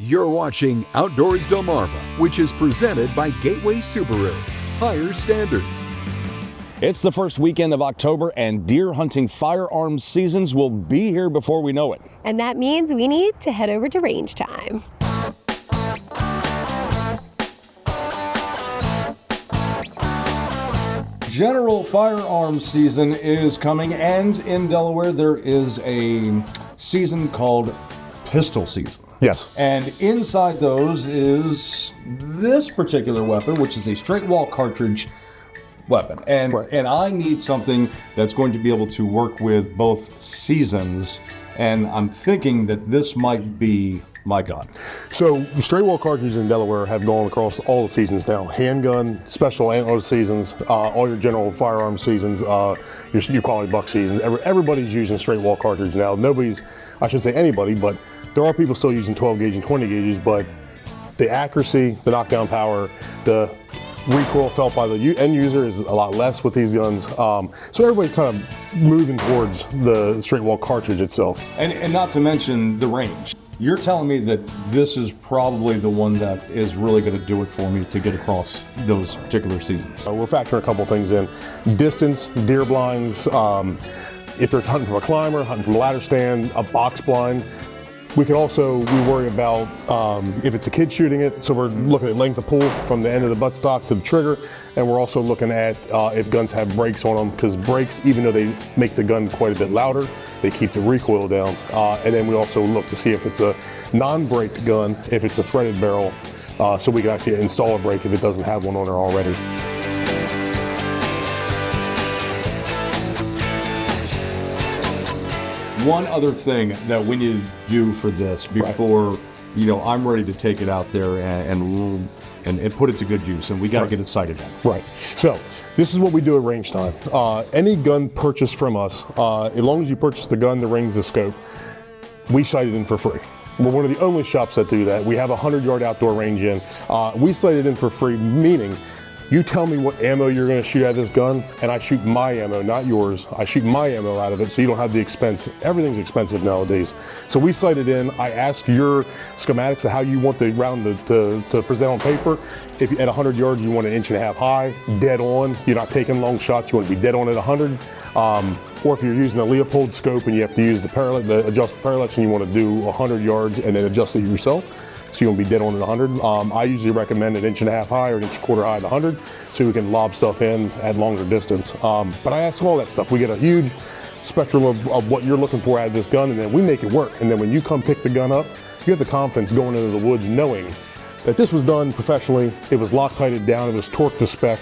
You're watching Outdoors-delmarva, which is presented by Gateway Subaru. Higher standards. It's the first weekend of October and deer hunting firearms seasons will be here before we know it. And that means we need to head over to range time. General firearms season is coming, and in Delaware there is a season called pistol season. Yes. And inside those is this particular weapon, which is a straight wall cartridge weapon. And I need something that's going to be able to work with both seasons, and I'm thinking that this might be my gun. So straight wall cartridges in Delaware have gone across all the seasons now. Handgun, special antler seasons, all your general firearm seasons, your quality buck seasons. Everybody's using straight wall cartridge now. Nobody's, I shouldn't say anybody, but there are people still using 12 gauge and 20 gauges, but the accuracy, the knockdown power, the recoil felt by the end user is a lot less with these guns. So everybody's kind of moving towards the straight wall cartridge itself. And not to mention the range. You're telling me that this is probably the one that is really going to do it for me to get across those particular seasons. We're factoring a couple things in. Distance, deer blinds, if they're hunting from a climber, hunting from a ladder stand, a box blind. We worry about if it's a kid shooting it, so we're looking at length of pull from the end of the buttstock to the trigger, and we're also looking at if guns have brakes on them, because brakes, even though they make the gun quite a bit louder, they keep the recoil down. And then we also look to see if it's a non-braked gun, if it's a threaded barrel, so we can actually install a brake if it doesn't have one on there already. One other thing that we need to do for this before, I'm ready to take it out there and put it to good use, and we got to get it sighted on. Right. So this is what we do at range time. Any gun purchased from us, as long as you purchase the gun, the rings, the scope, we sight it in for free. We're one of the only shops that do that. We have a 100-yard outdoor range in. We sight it in for free, meaning you tell me what ammo you're going to shoot out of this gun, and I shoot my ammo, not yours. I shoot my ammo out of it, so you don't have the expense. Everything's expensive nowadays. So we sight it in. I ask your schematics of how you want the round to present on paper. If at 100 yards you want an 1.5 inch high, dead on. You're not taking long shots. You want to be dead on at 100. Or if you're using a Leopold scope and you have to use the adjust parallax, and you want to do 100 yards and then adjust it yourself, so you won't be dead on at 100. I usually recommend an 1.5 inch high or 1.25 inch high at 100, so we can lob stuff in at longer distance. But I ask all that stuff. We get a huge spectrum of what you're looking for out of this gun, and then we make it work. And then when you come pick the gun up, you have the confidence going into the woods knowing that this was done professionally, it was Loctited down, it was torqued to spec,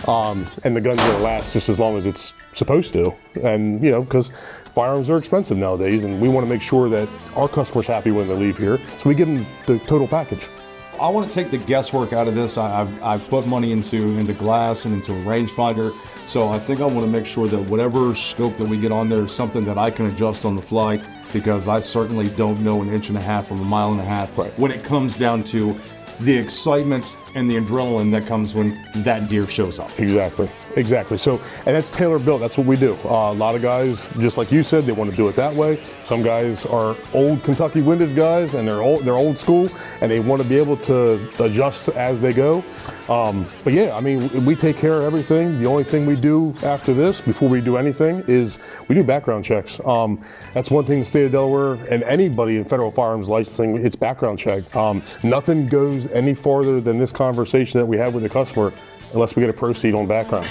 and the gun's gonna last just as long as it's supposed to. And because firearms are expensive nowadays, and we want to make sure that our customer's happy when they leave here, so we give them the total package. I want to take the guesswork out of this. I've put money into glass and into a rangefinder, so I think I want to make sure that whatever scope that we get on there is something that I can adjust on the fly, because I certainly don't know 1.5 inches from 1.5 miles when it comes down to the excitement and the adrenaline that comes when that deer shows up. Exactly. So, and that's tailor built. That's what we do. A lot of guys, just like you said, they want to do it that way. Some guys are old Kentucky windage guys, and they're old school, and they want to be able to adjust as they go. But yeah, I mean, we take care of everything. The only thing we do after this, before we do anything, is we do background checks. That's one thing in the state of Delaware, and anybody in federal firearms licensing, it's background check. Nothing goes any farther than this conversation that we have with the customer unless we get a proceed on background.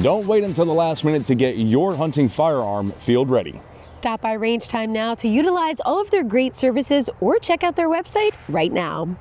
Don't wait until the last minute to get your hunting firearm field ready. Stop by Range Time now to utilize all of their great services or check out their website right now.